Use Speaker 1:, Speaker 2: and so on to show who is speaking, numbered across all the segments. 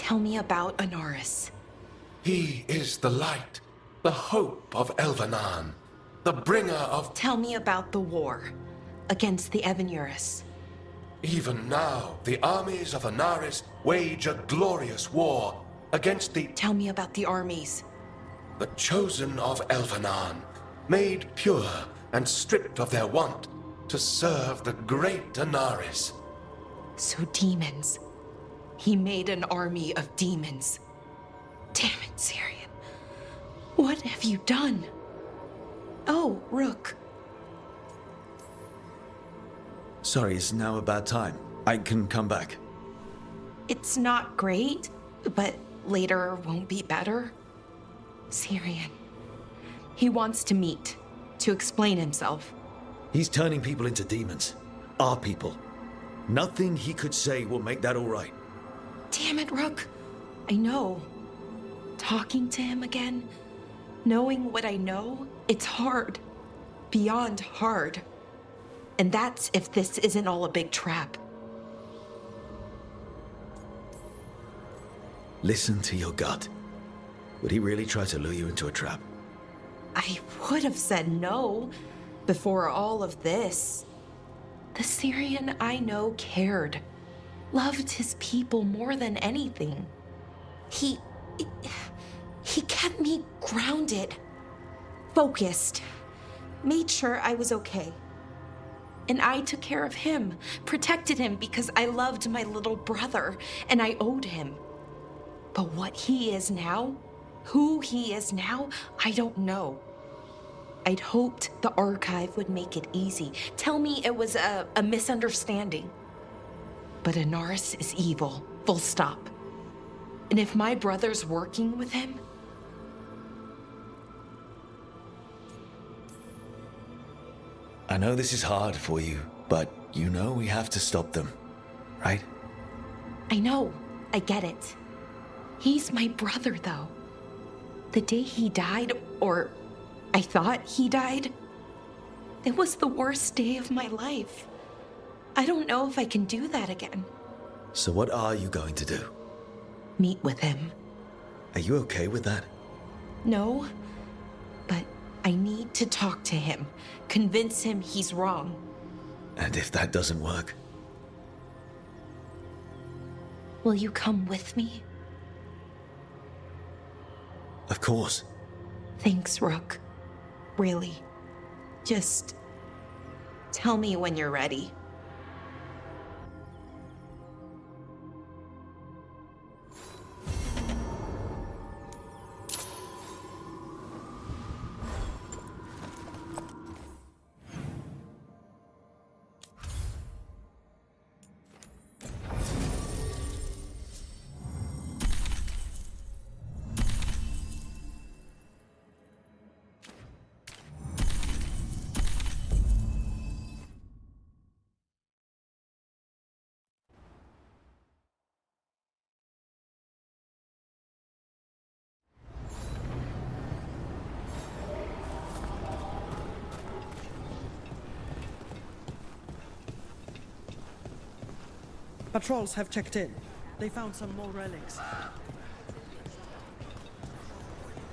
Speaker 1: Tell me about Anaris.
Speaker 2: He is the light, the hope of Elvenan, the bringer of...
Speaker 1: Tell me about the war against the Evenuris.
Speaker 2: Even now, the armies of Anaris wage a glorious war against the...
Speaker 1: Tell me about the armies.
Speaker 2: The chosen of Elvenan, made pure and stripped of their want to serve the great Anaris.
Speaker 1: So demons. He made an army of demons. Damn it, Syrian. What have you done? Oh, Rook.
Speaker 3: Sorry, it's now a bad time. I can come back.
Speaker 1: It's not great, but later won't be better. Syrian. He wants to meet, to explain himself.
Speaker 3: He's turning people into demons. Our people. Nothing he could say will make that all right.
Speaker 1: Damn it, Rook. I know. Talking to him again, knowing what I know, it's hard. Beyond hard. And that's if this isn't all a big trap.
Speaker 3: Listen to your gut. Would he really try to lure you into a trap?
Speaker 1: I would have said no before all of this. The Syrian I know cared, loved his people more than anything. He kept me grounded, focused, made sure I was okay. And I took care of him, protected him because I loved my little brother and I owed him. But what he is now, who he is now, I don't know. I'd hoped the archive would make it easy. Tell me it was a misunderstanding. But Anaris is evil, full stop. And if my brother's working with him...
Speaker 3: I know this is hard for you, but you know we have to stop them, right?
Speaker 1: I know, I get it. He's my brother, though. The day he died, or I thought he died, it was the worst day of my life. I don't know if I can do that again.
Speaker 3: So what are you going to do?
Speaker 1: Meet with him.
Speaker 3: Are you okay with that?
Speaker 1: No, but I need to talk to him, convince him he's wrong.
Speaker 3: And if that doesn't work?
Speaker 1: Will you come with me?
Speaker 3: Of course.
Speaker 1: Thanks, Rook. Really. Just tell me when you're ready.
Speaker 4: Patrols have checked in. They found some more relics.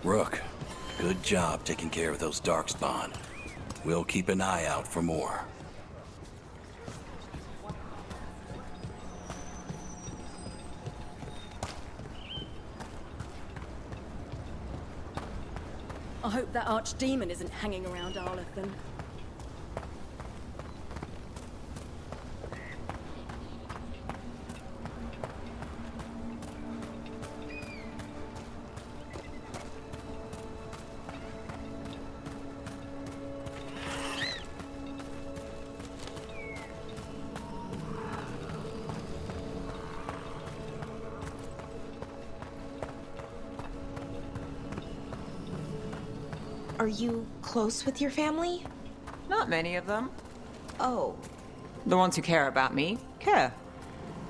Speaker 5: Rook, good job taking care of those darkspawn. We'll keep an eye out for more.
Speaker 6: I hope that archdemon isn't hanging around Arlethan.
Speaker 1: Are you close with your family?
Speaker 7: Not many of them.
Speaker 1: Oh.
Speaker 7: The ones who care about me, care.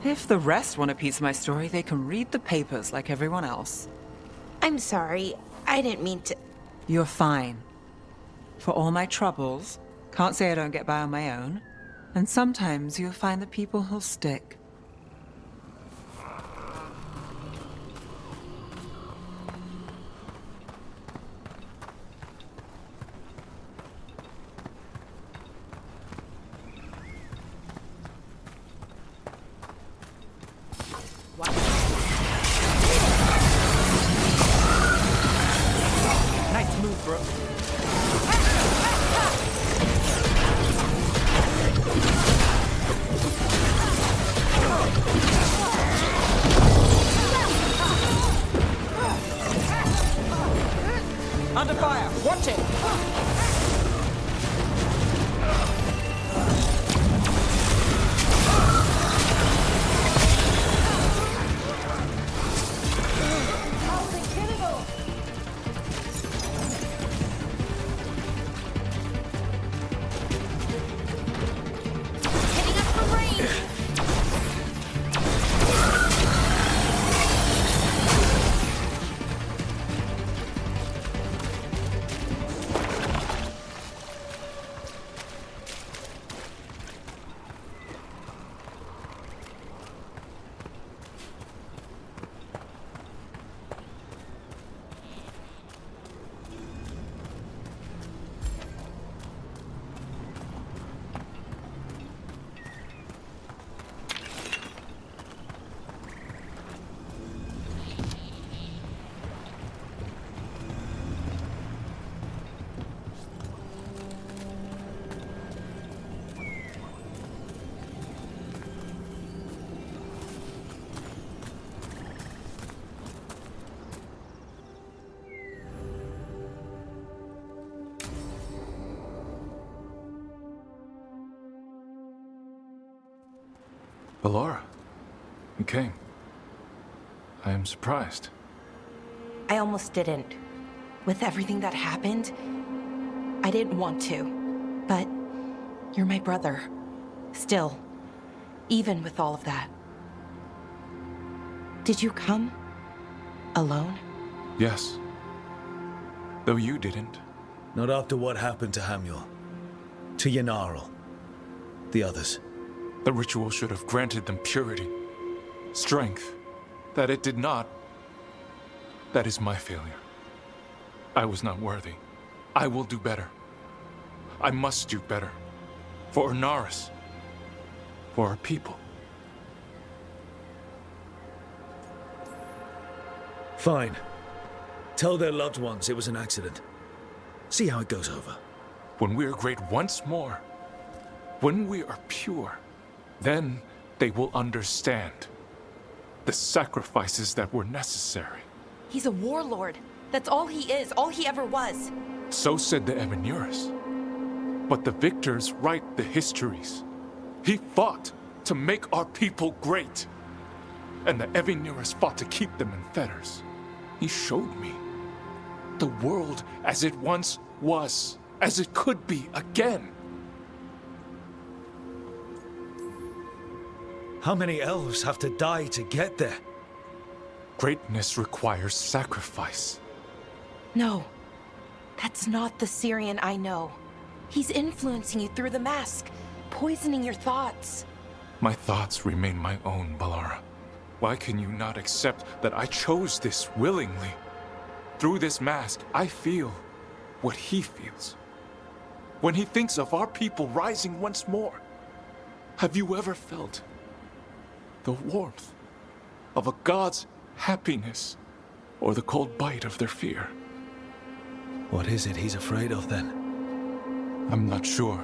Speaker 7: If the rest want a piece of my story, they can read the papers like everyone else.
Speaker 1: I'm sorry. I didn't mean to...
Speaker 7: You're fine. For all my troubles, can't say I don't get by on my own. And sometimes you'll find the people who'll stick.
Speaker 8: Bellara, you came. I am surprised.
Speaker 1: I almost didn't. With everything that happened, I didn't want to. But you're my brother. Still. Even with all of that. Did you come? Alone?
Speaker 8: Yes. Though you didn't.
Speaker 3: Not after what happened to Hamuel. To Yanarl. The others.
Speaker 8: The ritual should have granted them purity. Strength. That it did not. That is my failure. I was not worthy. I will do better. I must do better. For Inaris. For our people.
Speaker 3: Fine. Tell their loved ones it was an accident. See how it goes over.
Speaker 8: When we are great once more, when we are pure, then they will understand the sacrifices that were necessary.
Speaker 1: He's a warlord. That's all he is, all he ever was.
Speaker 8: So said the Evanuris. But the victors write the histories. He fought to make our people great. And the Evanuris fought to keep them in fetters. He showed me the world as it once was, as it could be again.
Speaker 3: How many elves have to die to get there?
Speaker 8: Greatness requires sacrifice.
Speaker 1: No. That's not the Syrian I know. He's influencing you through the mask, poisoning your thoughts.
Speaker 8: My thoughts remain my own, Bellara. Why can you not accept that I chose this willingly? Through this mask, I feel what he feels. When he thinks of our people rising once more, have you ever felt the warmth of a god's happiness or the cold bite of their fear?
Speaker 3: What is it he's afraid of then?
Speaker 8: I'm not sure,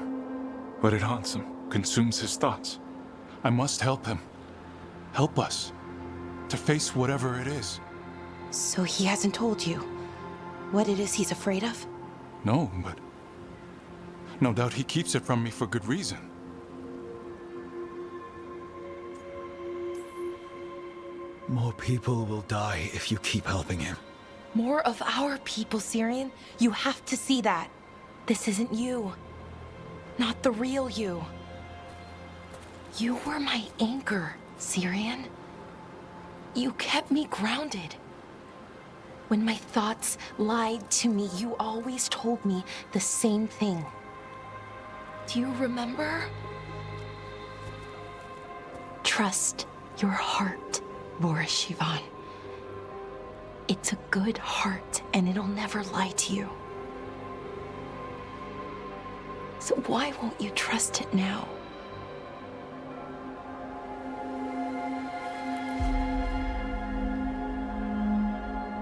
Speaker 8: but it haunts him, consumes his thoughts. I must help him. Help us to face whatever it is.
Speaker 1: So he hasn't told you what it is he's afraid of?
Speaker 8: No, but no doubt he keeps it from me for good reason.
Speaker 3: More people will die if you keep helping him.
Speaker 1: More of our people, Syrian. You have to see that. This isn't you. Not the real you. You were my anchor, Syrian. You kept me grounded. When my thoughts lied to me, you always told me the same thing. Do you remember? Trust your heart, Boris Shivan. It's a good heart, and it'll never lie to you. So why won't you trust it now?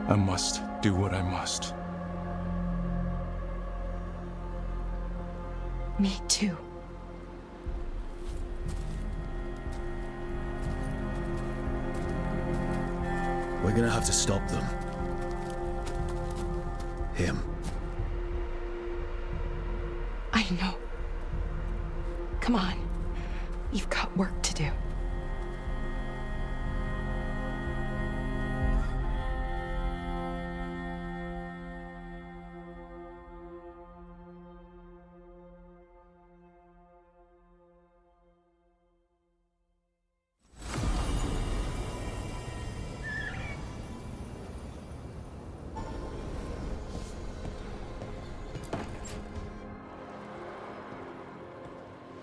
Speaker 8: I must do what I must.
Speaker 1: Me too.
Speaker 3: We're gonna have to stop them. Him.
Speaker 1: I know. Come on. We've got work to do.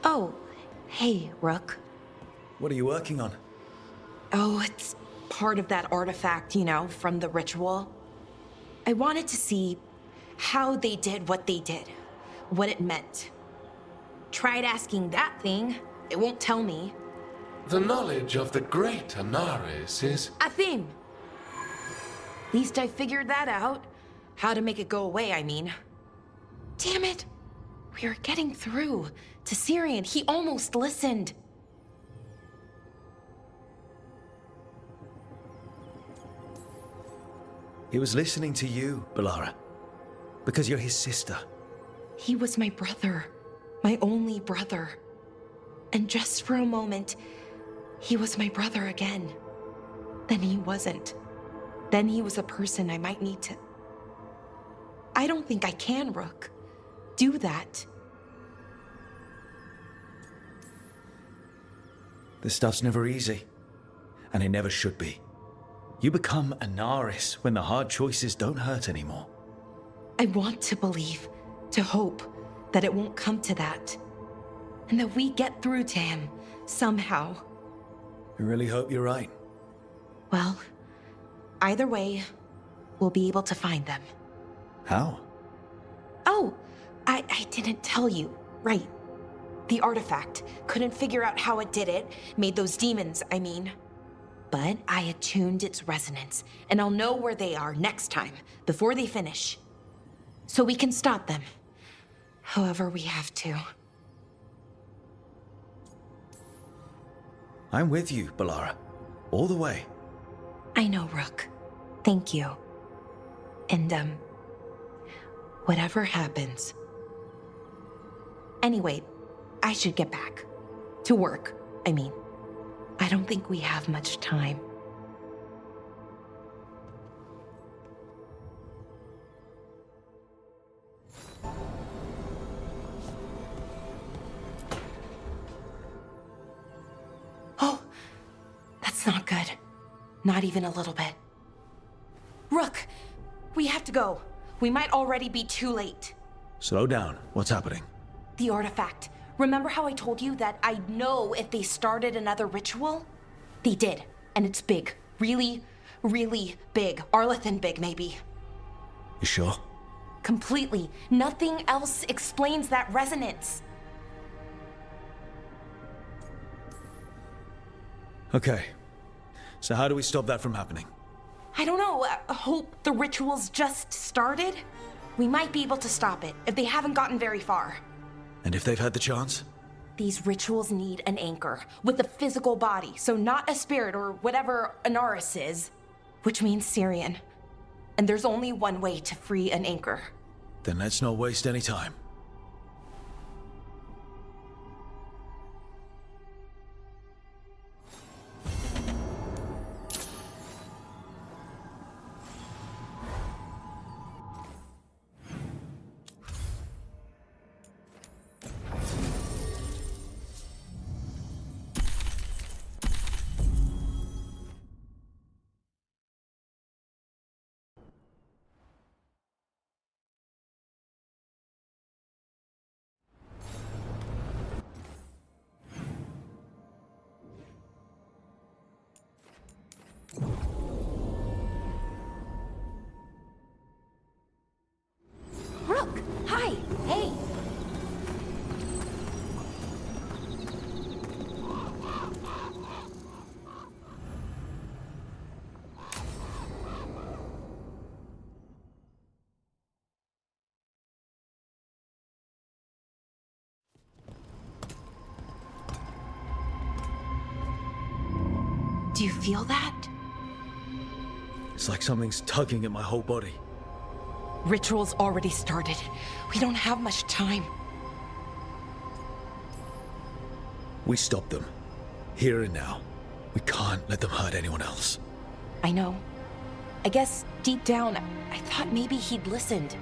Speaker 1: Oh, hey, Rook.
Speaker 3: What are you working on?
Speaker 1: Oh, it's part of that artifact, you know, from the ritual. I wanted to see how they did what they did, what it meant. Tried asking that thing, it won't tell me.
Speaker 2: The knowledge of the great Inaris is...
Speaker 1: A theme! At least I figured that out. How to make it go away, I mean. Damn it! We are getting through to Syrian. He almost listened.
Speaker 3: He was listening to you, Bellara. Because you're his sister.
Speaker 1: He was my brother. My only brother. And just for a moment, He was my brother again. Then he wasn't. Then he was a person I might need to... I don't think I can, Rook. Do that.
Speaker 3: This stuff's never easy. And it never should be. You become a Naris when the hard choices don't hurt anymore.
Speaker 1: I want to believe, to hope, that it won't come to that. And that we get through to him, somehow.
Speaker 3: I really hope you're right.
Speaker 1: Well, either way, we'll be able to find them.
Speaker 3: How?
Speaker 1: Oh, I didn't tell you. Right. The artifact. Couldn't figure out how it did it. Made those demons, I mean. But I attuned its resonance, and I'll know where they are next time, before they finish. So we can stop them. However we have to.
Speaker 3: I'm with you, Balara. All the way.
Speaker 1: I know, Rook. Thank you. And, whatever happens. Anyway, I should get back. To work, I mean. I don't think we have much time. Oh, that's not good. Not even a little bit. Rook, we have to go. We might already be too late.
Speaker 3: Slow down. What's happening?
Speaker 1: The artifact. Remember how I told you that I'd know if they started another ritual? They did, and it's big. Really, really big. Arlethan big, maybe.
Speaker 3: You sure?
Speaker 1: Completely. Nothing else explains that resonance.
Speaker 3: Okay. So how do we stop that from happening?
Speaker 1: I don't know. Hope the ritual's just started? We might be able to stop it if they haven't gotten very far.
Speaker 3: And if they've had the chance?
Speaker 1: These rituals need an anchor with a physical body, so not a spirit or whatever Anaris is, which means Syrian. And there's only one way to free an anchor.
Speaker 3: Then let's not waste any time.
Speaker 1: Rook! Hi! Hey! Do you feel that?
Speaker 3: It's like something's tugging at my whole body.
Speaker 1: Ritual's already started. We don't have much time.
Speaker 3: We stop them. Here and now. We can't let them hurt anyone else.
Speaker 1: I know. I guess deep down, I thought maybe he'd listened.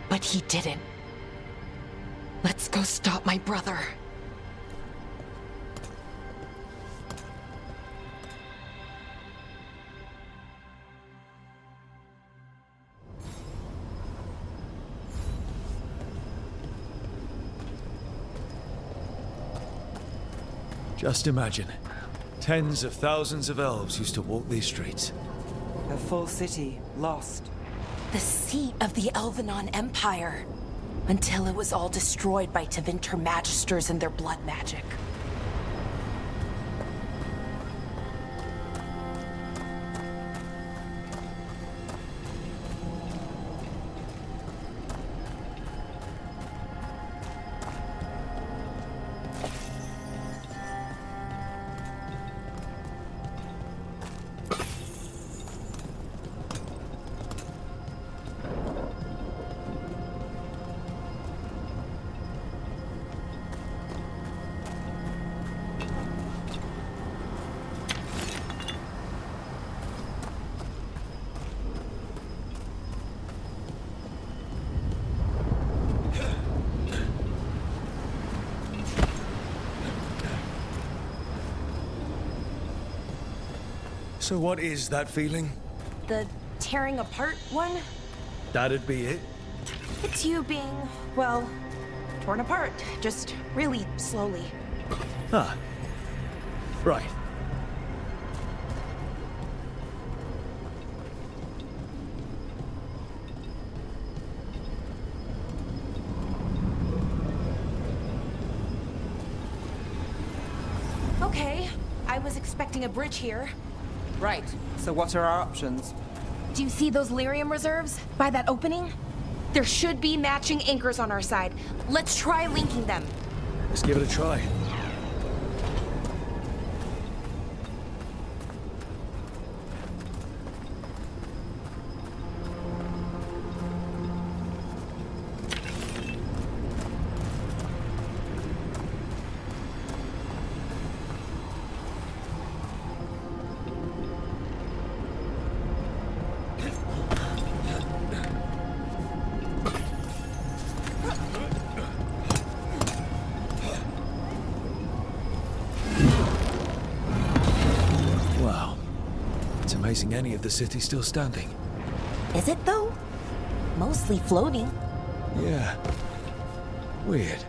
Speaker 1: But he didn't. Let's go stop my brother.
Speaker 3: Just imagine. Tens of thousands of elves used to walk these streets.
Speaker 7: A full city lost.
Speaker 1: The seat of the Elvenon Empire. Until it was all destroyed by Tevinter Magisters and their blood magic.
Speaker 3: So what is that feeling?
Speaker 1: The tearing apart one?
Speaker 3: That'd be it?
Speaker 1: It's you being, well, torn apart. Just really slowly.
Speaker 3: Ah. Right.
Speaker 1: Okay, I was expecting a bridge here.
Speaker 7: Right, so what are our options?
Speaker 1: Do you see those lyrium reserves by that opening? There should be matching anchors on our side. Let's try linking them.
Speaker 3: Let's give it a try. Amazing any of the city's still standing.
Speaker 1: Is it though? Mostly floating.
Speaker 3: Yeah. Weird.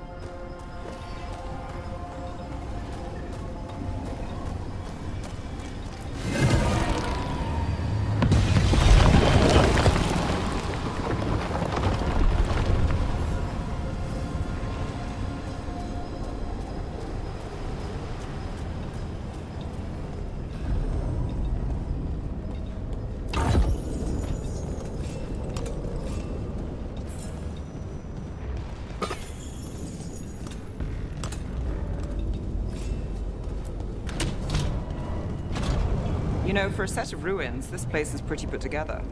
Speaker 7: You know, for a set of ruins, this place is pretty put together.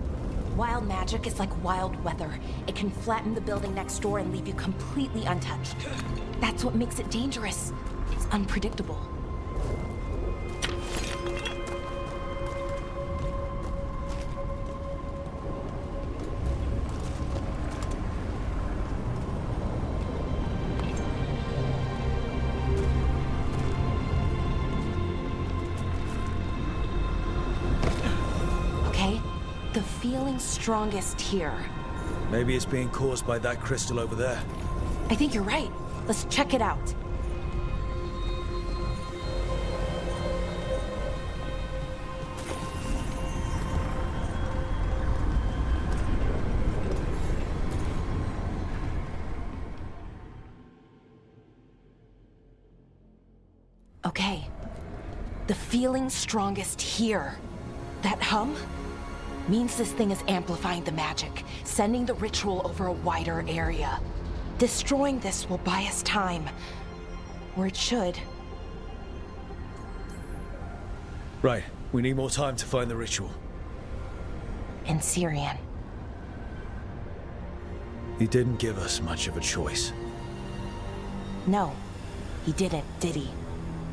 Speaker 1: Wild magic is like wild weather. It can flatten the building next door and leave you completely untouched. That's what makes it dangerous. It's unpredictable. The feeling's strongest here.
Speaker 3: Maybe it's being caused by that crystal over there.
Speaker 1: I think you're right. Let's check it out. Okay. The feeling's strongest here. That hum? Means this thing is amplifying the magic, sending the ritual over a wider area. Destroying this will buy us time. Or it should.
Speaker 3: Right. We need more time to find the ritual.
Speaker 1: In Syrian.
Speaker 3: He didn't give us much of a choice.
Speaker 1: No. He didn't, did he?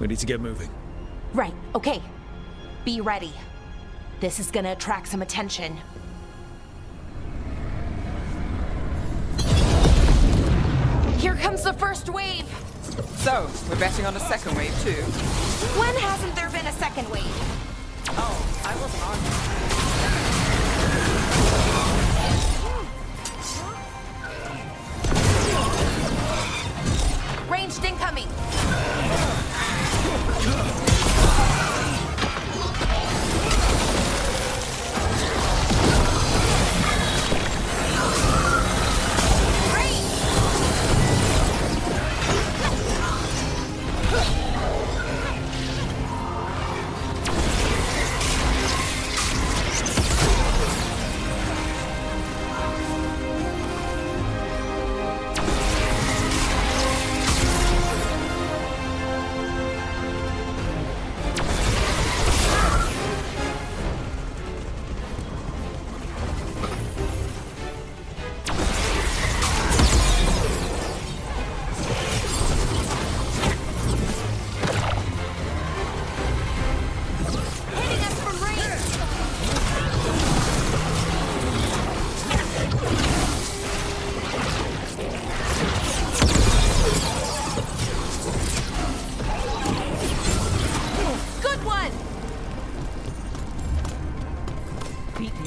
Speaker 3: We need to get moving.
Speaker 1: Right. Okay. Be ready. This is gonna attract some attention. Here comes the first wave!
Speaker 7: So, we're betting on a second wave too?
Speaker 1: When hasn't there been a second wave?
Speaker 7: Oh, I wasn't on.
Speaker 1: Ranged incoming!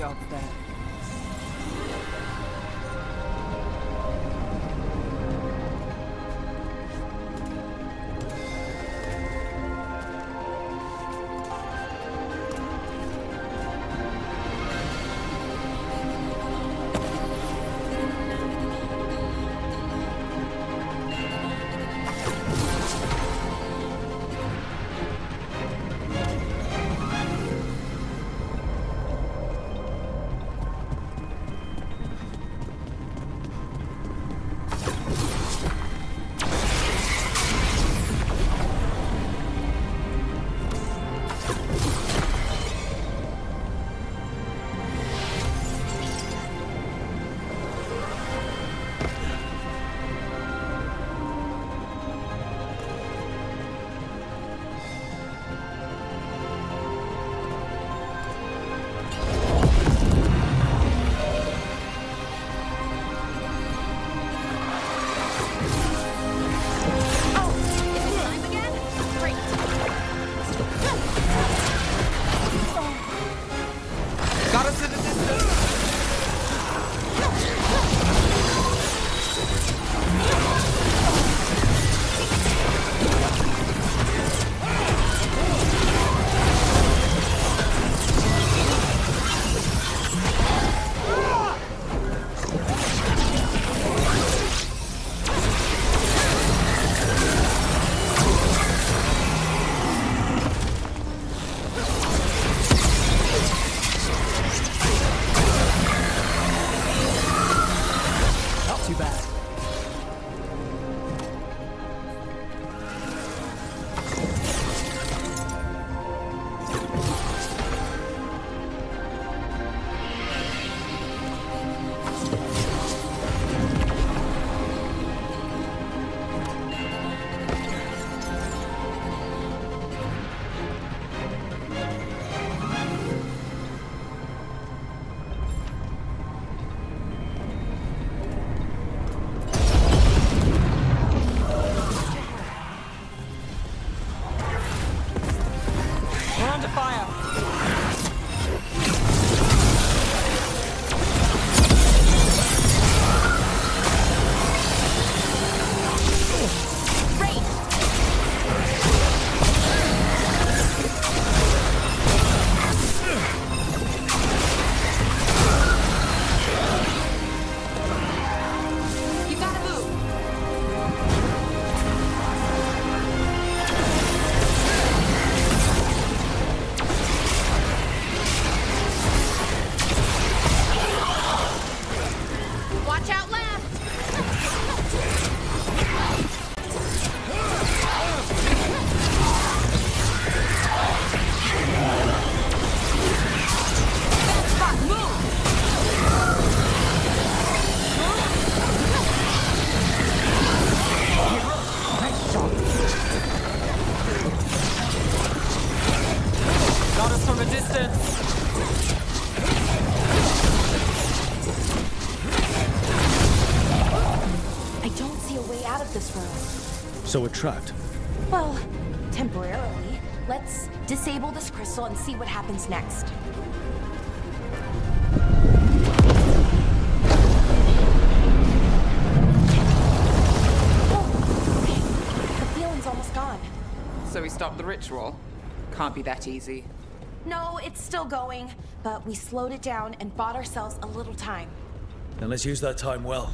Speaker 7: guards there.
Speaker 3: So we're trapped.
Speaker 1: Well, temporarily. Let's disable this crystal and see what happens next. Oh, the feeling's almost gone.
Speaker 7: So we stopped the ritual? Can't be that easy.
Speaker 1: No, it's still going, but we slowed it down and bought ourselves a little time.
Speaker 3: Then let's use that time well.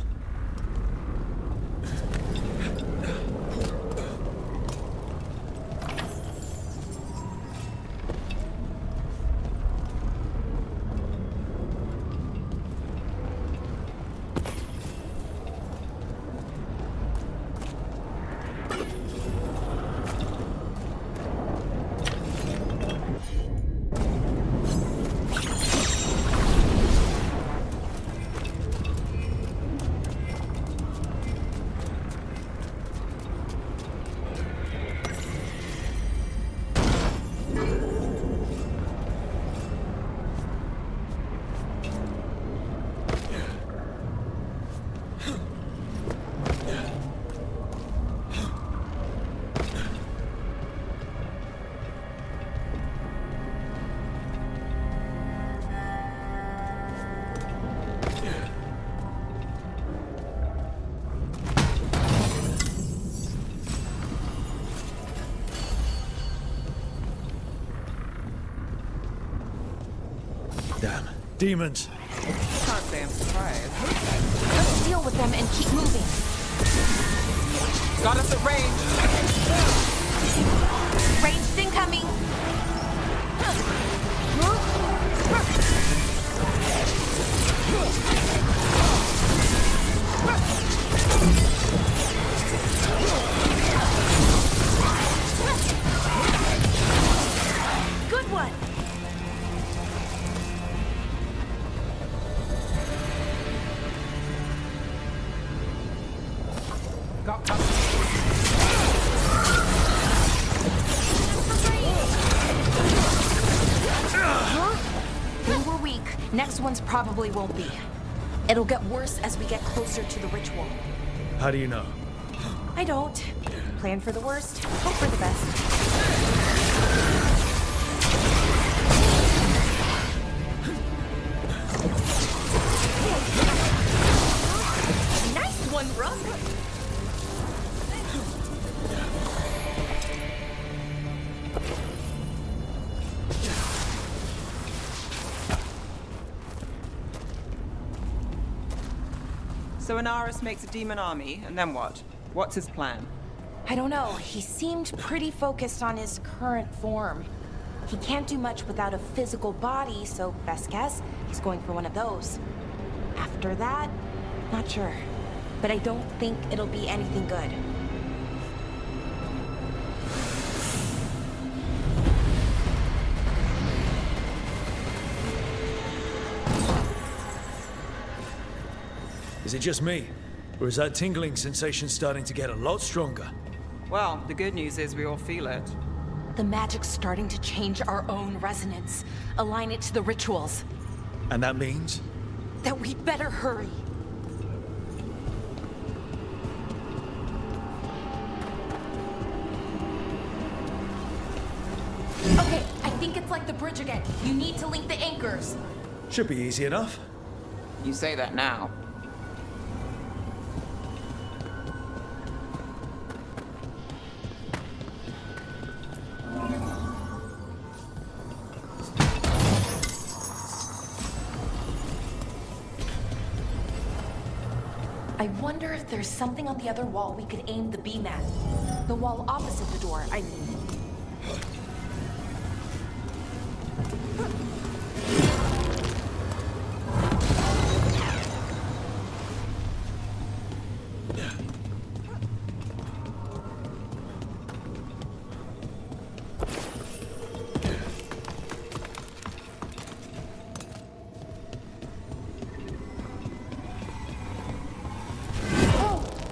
Speaker 3: Damn. Demons.
Speaker 7: Can't say I'm surprised.
Speaker 1: Let's deal with them and keep moving.
Speaker 7: Got us at range.
Speaker 1: Ranged incoming. Good one. They were weak. Next ones probably won't be. It'll get worse as we get closer to the ritual.
Speaker 3: How do you know?
Speaker 1: I don't. Plan for the worst, hope for the best. Nice one, Rook!
Speaker 7: So Inaris makes a demon army, and then what? What's his plan?
Speaker 1: I don't know. He seemed pretty focused on his current form. He can't do much without a physical body, so best guess, he's going for one of those. After that, not sure. But I don't think it'll be anything good.
Speaker 3: Is it just me? Or is that tingling sensation starting to get a lot stronger?
Speaker 7: Well, the good news is we all feel it.
Speaker 1: The magic's starting to change our own resonance, align it to the rituals.
Speaker 3: And that means?
Speaker 1: That we'd better hurry. Okay, I think it's like the bridge again. You need to link the anchors.
Speaker 3: Should be easy enough.
Speaker 7: You say that now.
Speaker 1: I wonder if there's something on the other wall we could aim the beam at. The wall opposite the door, I mean.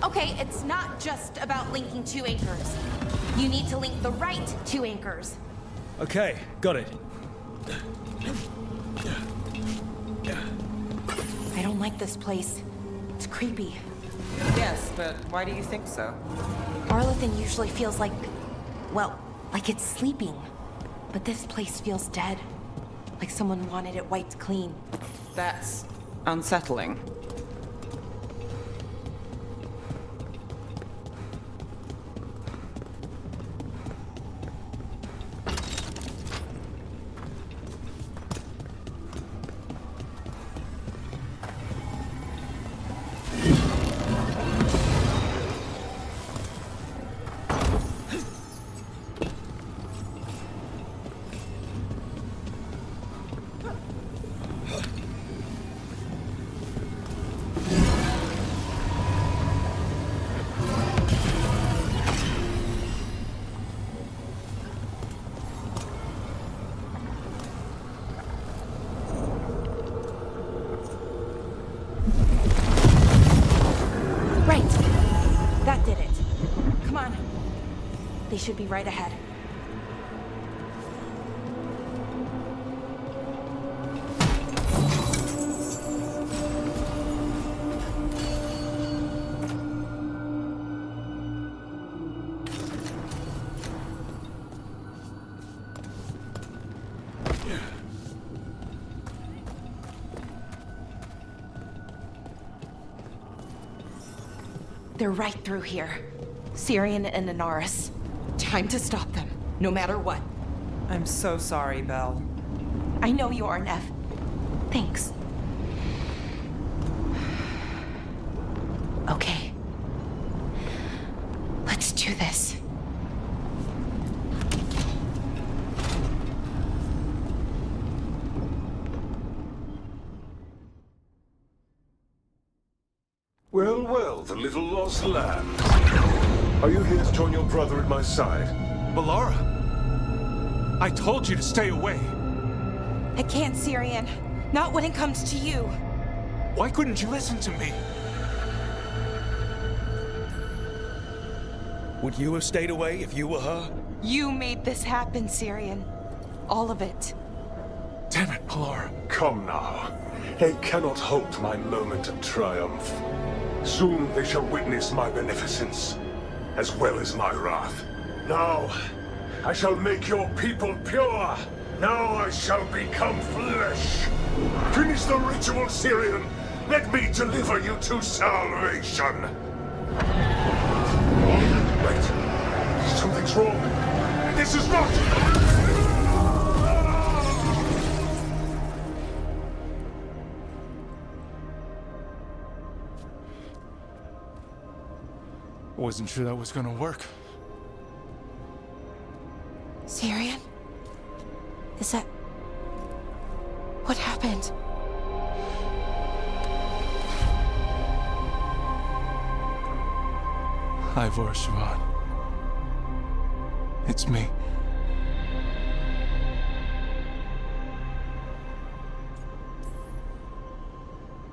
Speaker 1: Okay, it's not just about linking two anchors. You need to link the right two anchors.
Speaker 3: Okay, got it.
Speaker 1: I don't like this place. It's creepy.
Speaker 7: Yes, but why do you think so?
Speaker 1: Arlathan usually feels like, well, like it's sleeping. But this place feels dead. Like someone wanted it wiped clean.
Speaker 7: That's unsettling.
Speaker 1: Right. That did it. Come on. They should be right ahead. They're right through here. Syrian and Inaris. Time to stop them, no matter what.
Speaker 7: I'm so sorry, Belle.
Speaker 1: I know you are, Nev. Thanks. Okay. Let's do this.
Speaker 9: Well, well, the little lost lamb. Are you here to join your brother at my side?
Speaker 8: Balara! I told you to stay away!
Speaker 1: I can't, Syrian. Not when it comes to you.
Speaker 8: Why couldn't you listen to me?
Speaker 3: Would you have stayed away if you were her?
Speaker 1: You made this happen, Syrian. All of it.
Speaker 8: Damn it, Balara.
Speaker 9: Come now. They cannot halt my moment of triumph. Soon they shall witness my beneficence, as well as my wrath. Now, I shall make your people pure. Now I shall become flesh. Finish the ritual, Syrian. Let me deliver you to salvation. Wait. Something's wrong. This is not...
Speaker 8: Wasn't sure that was gonna work.
Speaker 1: Syrian? Is that... What happened?
Speaker 8: Ivor Siobhan. It's me.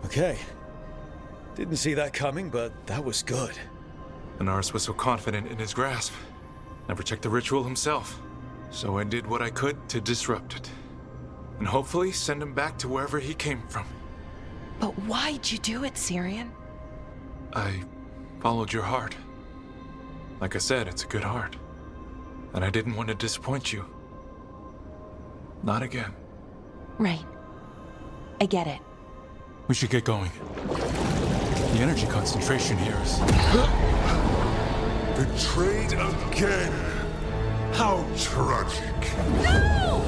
Speaker 3: Okay. Didn't see that coming, but that was good.
Speaker 8: Anaris was so confident in his grasp. Never checked the ritual himself. So I did what I could to disrupt it. And hopefully send him back to wherever he came from.
Speaker 1: But why'd you do it, Syrian?
Speaker 8: I followed your heart. Like I said, it's a good heart. And I didn't want to disappoint you. Not again.
Speaker 1: Right. I get it.
Speaker 8: We should get going. The energy concentration here is...
Speaker 9: Betrayed again. How tragic.
Speaker 1: No!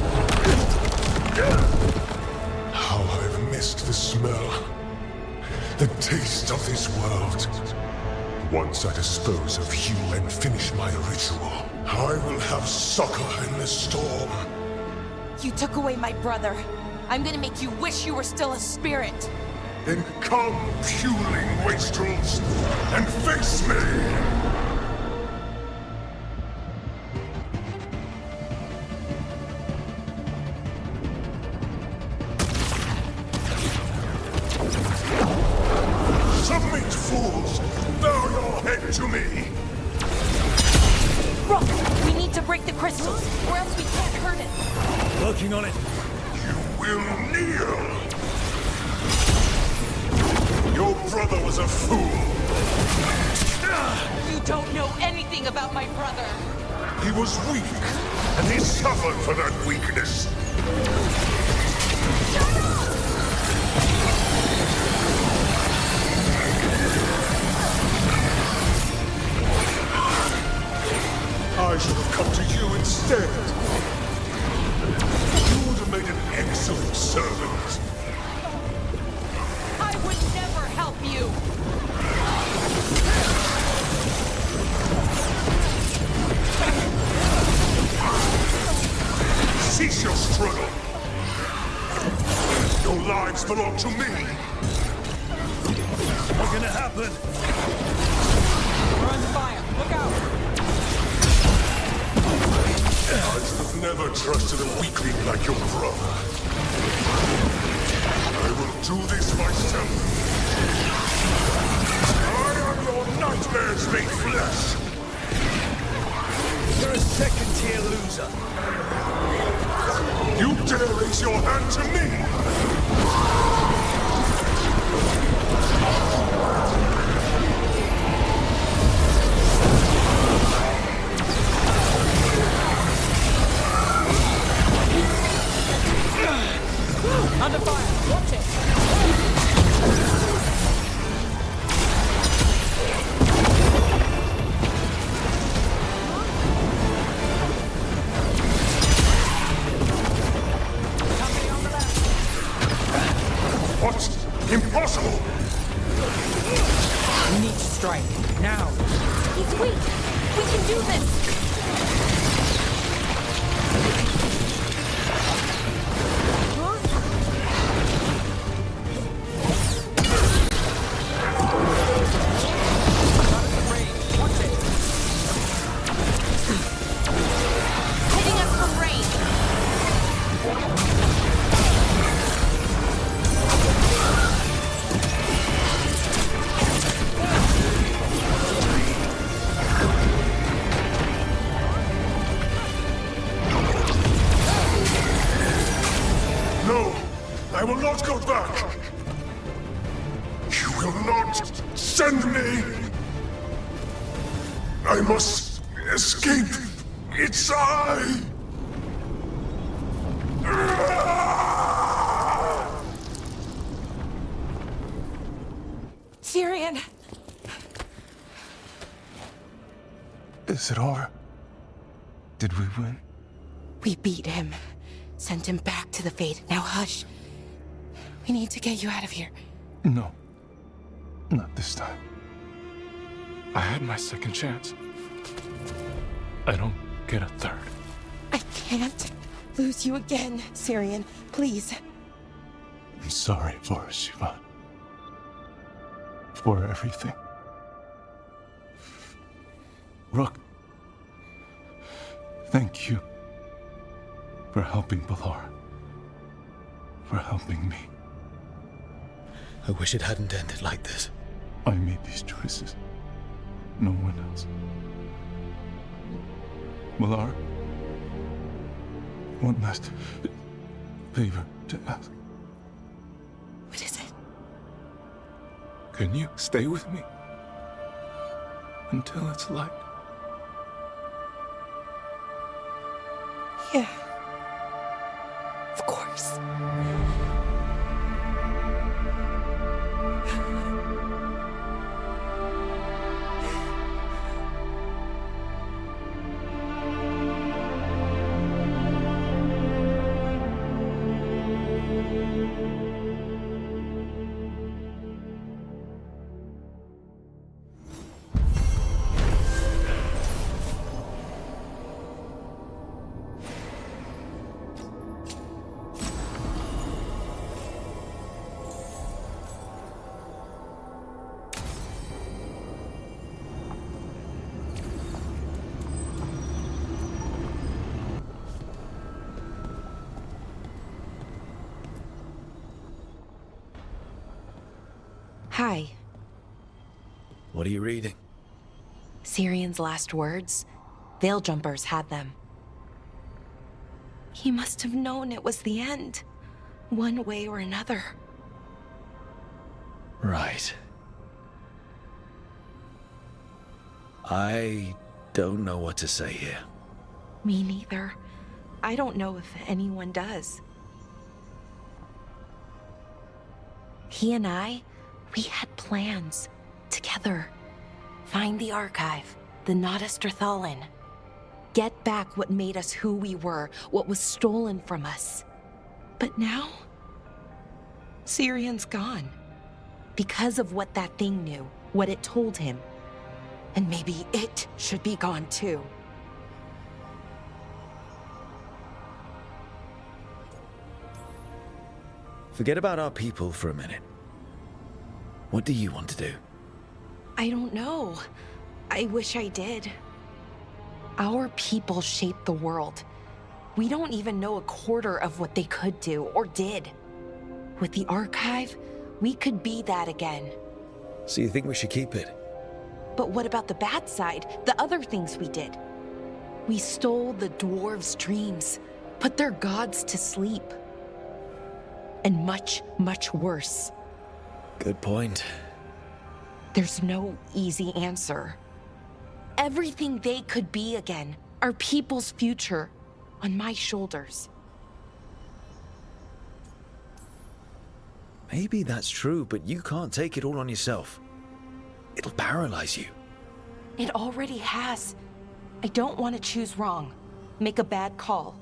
Speaker 9: How I've missed the smell. The taste of this world. Once I dispose of you and finish my ritual, I will have succor in the storm.
Speaker 1: You took away my brother. I'm gonna make you wish you were still a spirit.
Speaker 9: Then come, puling wastrels, and face me! Submit, fools! Bow your head to me!
Speaker 1: Rook, we need to break the crystals, or else we can't hurt it.
Speaker 3: Working on it.
Speaker 9: You will kneel! Your brother was a fool!
Speaker 1: You don't know anything about my brother.
Speaker 9: He was weak, and he suffered for that weakness. I should have come to you instead. You would have made an excellent servant.
Speaker 1: I would never help you.
Speaker 9: Cease your struggle. Your lives belong to me.
Speaker 3: What's gonna happen?
Speaker 7: We're on fire. Look out!
Speaker 9: I should have never trusted a weakling like your brother. I will do this myself. I am your nightmares made flesh.
Speaker 3: You're a second-tier loser.
Speaker 9: You dare raise your hand to me?
Speaker 7: Under fire! Watch it! Company on the left!
Speaker 9: go back! You will not send me! I must escape! It's I!
Speaker 1: Syrian!
Speaker 8: Is it over? Did we win?
Speaker 1: We beat him. Sent him back to the Fate. Now hush. We need to get you out of here.
Speaker 8: No. Not this time. I had my second chance. I don't get a third.
Speaker 1: I can't lose you again, Syrian. Please.
Speaker 8: I'm sorry for Sivan. For everything. Rook. Thank you. For helping Balar. For helping me.
Speaker 3: I wish it hadn't ended like this.
Speaker 8: I made these choices. No one else. Balar. One last favor to ask.
Speaker 1: What is it?
Speaker 8: Can you stay with me? Until it's light?
Speaker 1: Yeah. Of course. Hi.
Speaker 3: What are you reading?
Speaker 1: Syrian's last words. Veil Jumpers had them. He must have known it was the end, one way or another.
Speaker 3: Right. I don't know what to say here.
Speaker 1: Me neither. I don't know if anyone does. He and I, we had plans together. Find the archive, the Nodasterthalin. Get back what made us who we were, what was stolen from us. But now, Syrian's gone. Because of what that thing knew, what it told him. And maybe it should be gone too.
Speaker 3: Forget about our people for a minute. What do you want to do?
Speaker 1: I don't know. I wish I did. Our people shaped the world. We don't even know a quarter of what they could do or did. With the archive, we could be that again.
Speaker 3: So you think we should keep it?
Speaker 1: But what about the bad side? The other things we did? We stole the dwarves' dreams, put their gods to sleep. And much, much worse.
Speaker 3: Good point.
Speaker 1: There's no easy answer. Everything they could be again, our people's future, on my shoulders.
Speaker 3: Maybe that's true, but you can't take it all on yourself. It'll paralyze you.
Speaker 1: It already has. I don't want to choose wrong, make a bad call.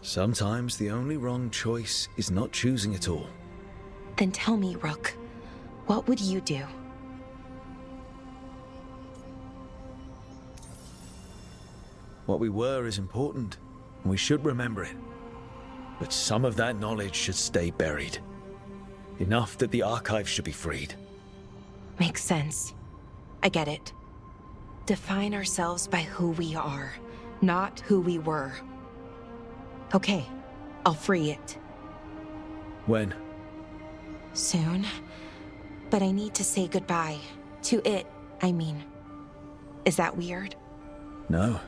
Speaker 3: Sometimes the only wrong choice is not choosing at all.
Speaker 1: Then tell me, Rook, what would you do?
Speaker 3: What we were is important, and we should remember it. But some of that knowledge should stay buried. Enough that the archive should be freed.
Speaker 1: Makes sense. I get it. Define ourselves by who we are, not who we were. Okay, I'll free it.
Speaker 3: When?
Speaker 1: Soon. But I need to say goodbye. To it, I mean. Is that weird?
Speaker 3: No.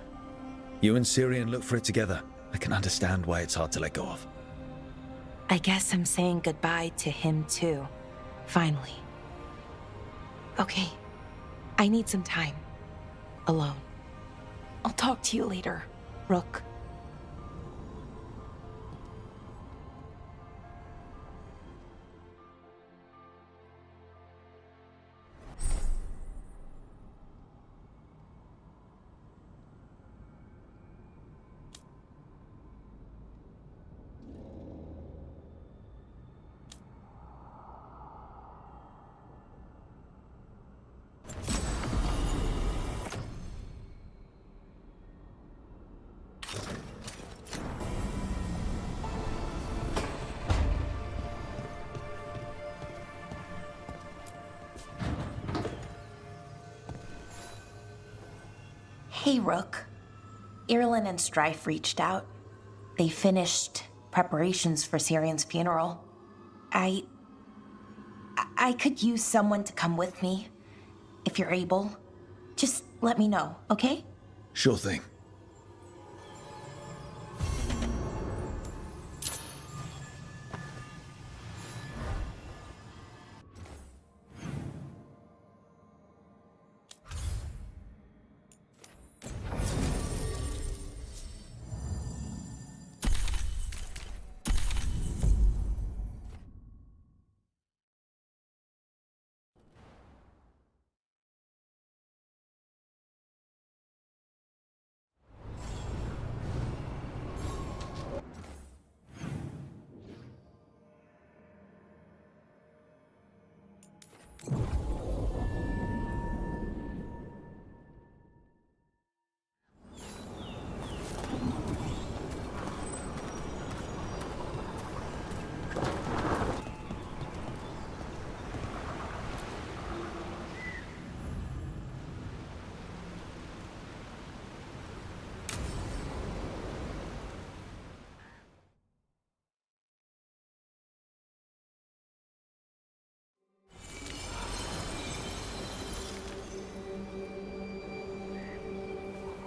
Speaker 3: You and Syrian look for it together. I can understand why it's hard to let go of.
Speaker 1: I guess I'm saying goodbye to him too. Finally. Okay. I need some time. Alone. I'll talk to you later, Rook. Hey, Rook. Irulan and Strife reached out. They finished preparations for Syrian's funeral. I could use someone to come with me. If you're able. Just let me know, okay?
Speaker 3: Sure thing.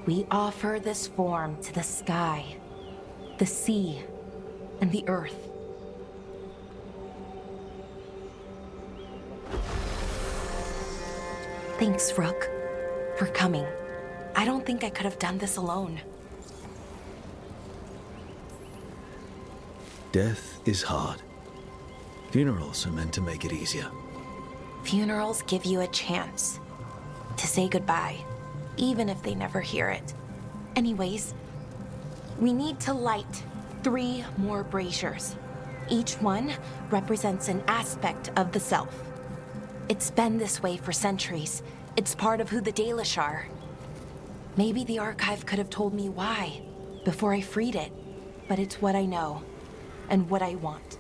Speaker 1: We offer this form to the sky, the sea, and the earth. Thanks, Rook, for coming. I don't think I could have done this alone.
Speaker 3: Death is hard. Funerals are meant to make it easier.
Speaker 1: Funerals give you a chance to say goodbye, even if they never hear it. Anyways, we need to light 3 more braziers. Each one represents an aspect of the self. It's been this way for centuries. It's part of who the Dalish are. Maybe the archive could have told me why before I freed it, but it's what I know and what I want.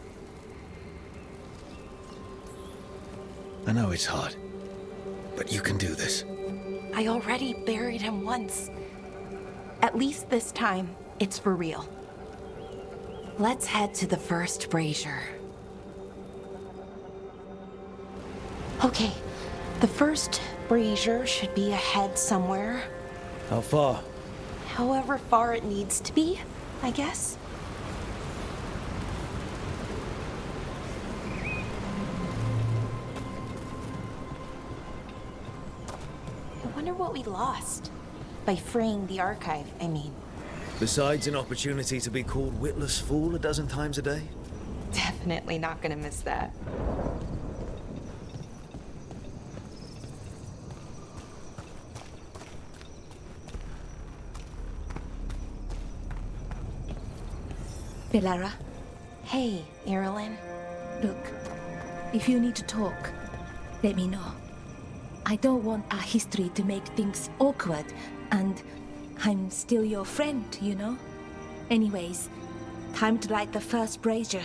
Speaker 3: I know it's hard, but you can do this.
Speaker 1: I already buried him once. At least this time, it's for real. Let's head to the first brazier. Okay, the first brazier should be ahead somewhere.
Speaker 3: How far?
Speaker 1: However far it needs to be, I guess. I wonder what we lost. By freeing the archive, I mean.
Speaker 3: Besides an opportunity to be called witless fool a dozen times a day?
Speaker 1: Definitely not gonna miss that.
Speaker 10: Belara,
Speaker 1: Hey, Irulan.
Speaker 10: look, if you need to talk, let me know. I don't want our history to make things awkward, and I'm still your friend, you know? Anyways, time to light the first brazier.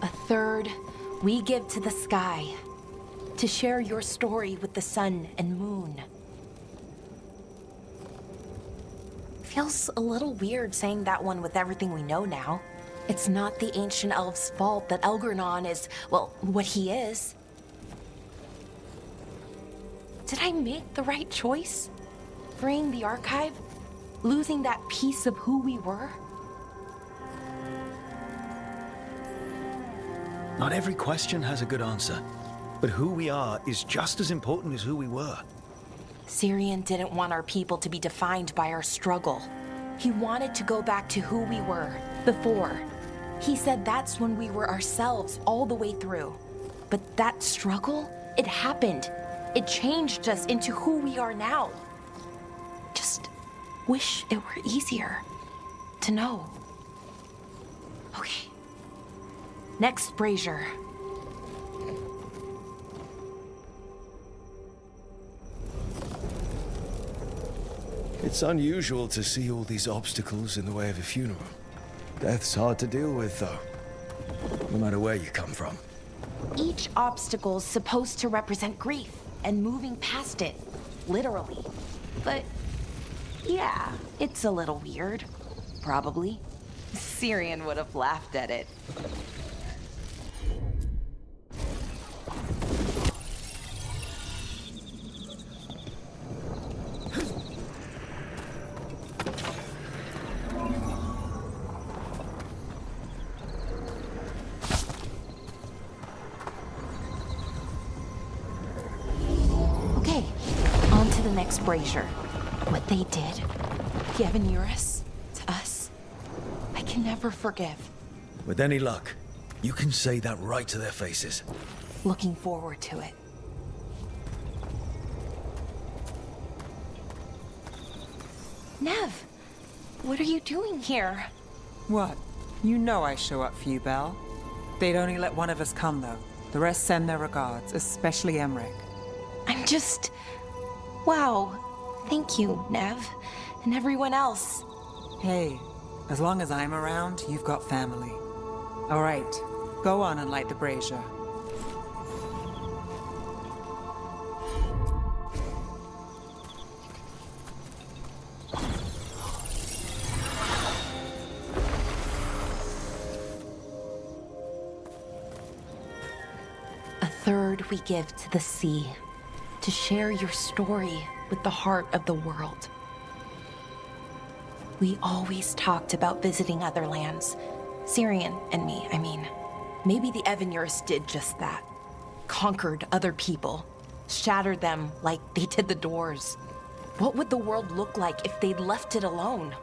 Speaker 1: A third we give to the sky, to share your story with the sun and moon. Feels a little weird saying that one with everything we know now. It's not the ancient elf's fault that Elgranon is, well, what he is. Did I make the right choice? Freeing the archive? Losing that piece of who we were?
Speaker 3: Not every question has a good answer, but who we are is just as important as who we were.
Speaker 1: Syrian didn't want our people to be defined by our struggle. He wanted to go back to who we were before. He said that's when we were ourselves all the way through. But that struggle, it happened. It changed us into who we are now. Just wish it were easier to know. Okay. Next brazier.
Speaker 3: It's unusual to see all these obstacles in the way of a funeral. Death's hard to deal with, though, no matter where you come from.
Speaker 1: Each obstacle's supposed to represent grief and moving past it, literally. But yeah, it's a little weird, probably. Syrian would have laughed at it. Next brazier. What they did, the Avenuris, to us, I can never forgive.
Speaker 3: With any luck, you can say that right to their faces.
Speaker 1: Looking forward to it. Nev, what are you doing here?
Speaker 7: What? You know I show up for you, Belle. They'd only let one of us come, though. The rest send their regards, especially Emric.
Speaker 1: I'm just... Wow. Thank you, Nev. And everyone else.
Speaker 7: Hey, as long as I'm around, you've got family. All right, go on and light the brazier.
Speaker 1: A third we give to the sea. To share your story with the heart of the world. We always talked about visiting other lands. Syrian and me, I mean. Maybe the Avenuris did just that. Conquered other people. Shattered them like they did the doors. What would the world look like if they'd left it alone?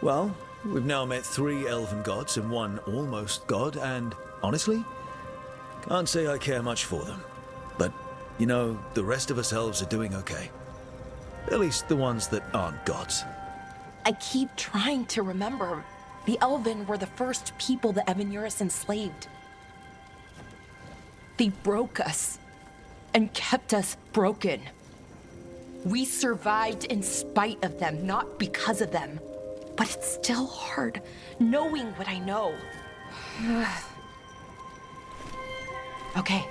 Speaker 3: Well, we've now met 3 elven gods and 1 almost god, and honestly, can't say I care much for them. But, you know, the rest of us elves are doing okay. At least the ones that aren't gods.
Speaker 1: I keep trying to remember. The Elven were the first people the Avenuris enslaved. They broke us and kept us broken. We survived in spite of them, not because of them. But it's still hard, knowing what I know. Okay,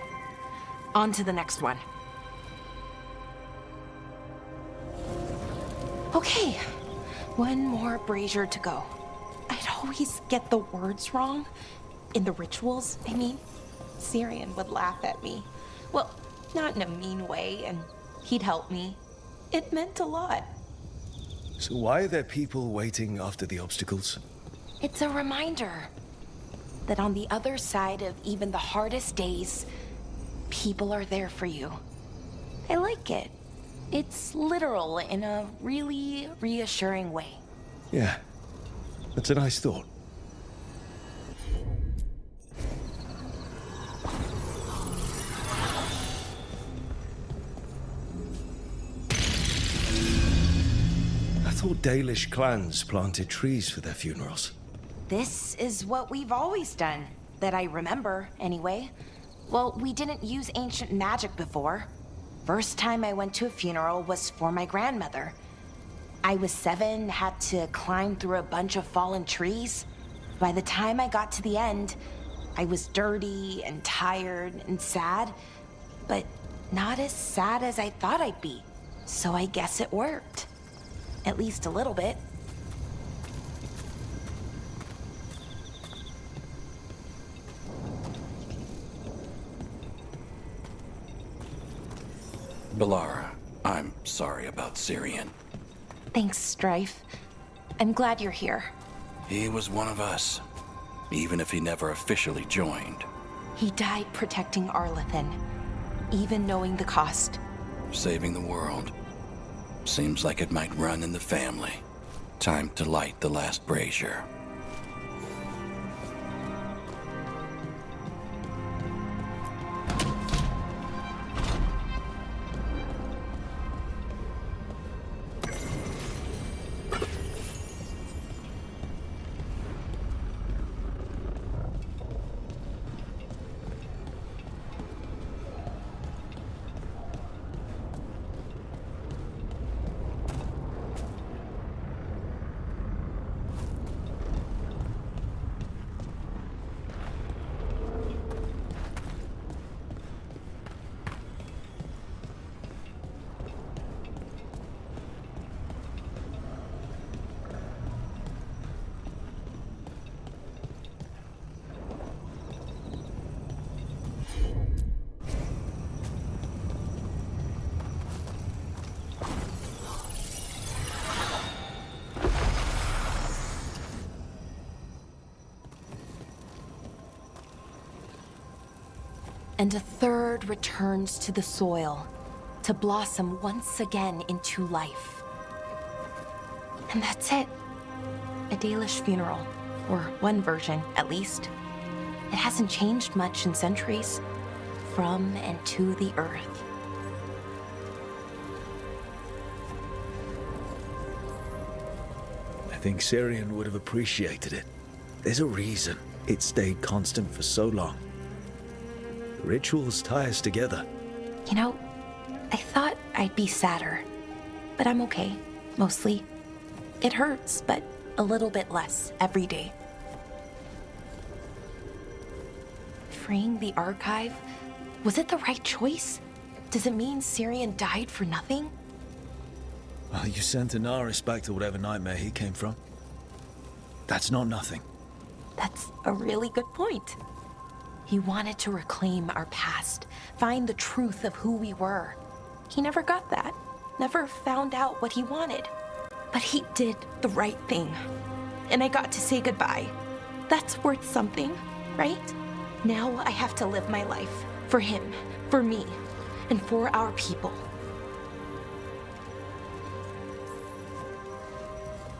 Speaker 1: on to the next one. Okay, one more brazier to go. I'd always get the words wrong. In the rituals, I mean. Syrian would laugh at me. Well, not in a mean way, and he'd help me. It meant a lot.
Speaker 3: So why are there people waiting after the obstacles?
Speaker 1: It's a reminder that on the other side of even the hardest days, people are there for you. I like it. It's literal in a really reassuring way.
Speaker 3: Yeah, that's a nice thought. I thought Dalish clans planted trees for their funerals.
Speaker 1: This is what we've always done, that I remember, anyway. Well, we didn't use ancient magic before. First time I went to a funeral was for my grandmother. I was 7, had to climb through a bunch of fallen trees. By the time I got to the end, I was dirty and tired and sad. But not as sad as I thought I'd be. So I guess it worked. At least a little bit.
Speaker 5: Balara, I'm sorry about Syrian.
Speaker 1: Thanks, Strife. I'm glad you're here.
Speaker 5: He was one of us, even if he never officially joined.
Speaker 1: He died protecting Arlathan, even knowing the cost.
Speaker 5: Saving the world. Seems like it might run in the family. Time to light the last brazier.
Speaker 1: And a third returns to the soil, to blossom once again into life. And that's it. A Dalish funeral, or one version, at least. It hasn't changed much in centuries, from and to the earth.
Speaker 3: I think Syrian would have appreciated it. There's a reason it stayed constant for so long. Rituals tie us together.
Speaker 1: You know, I thought I'd be sadder, but I'm okay, mostly. It hurts, but a little bit less every day. Freeing the archive? Was it the right choice? Does it mean Syrian died for nothing?
Speaker 3: Well, you sent Anaris back to whatever nightmare he came from. That's not nothing.
Speaker 1: That's a really good point. He wanted to reclaim our past, find the truth of who we were. He never got that, never found out what he wanted. But he did the right thing. And I got to say goodbye. That's worth something, right? Now I have to live my life. For him, for me, and for our people.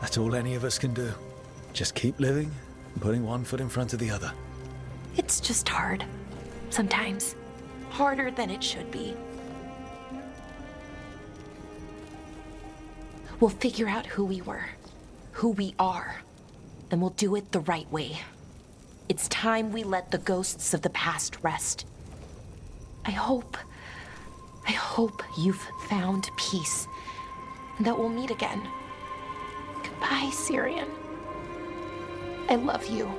Speaker 3: That's all any of us can do. Just keep living and putting one foot in front of the other.
Speaker 1: It's just hard. Sometimes. Harder than it should be. We'll figure out who we were, who we are, and we'll do it the right way. It's time we let the ghosts of the past rest. I hope you've found peace, and that we'll meet again. Goodbye, Syrian. I love you.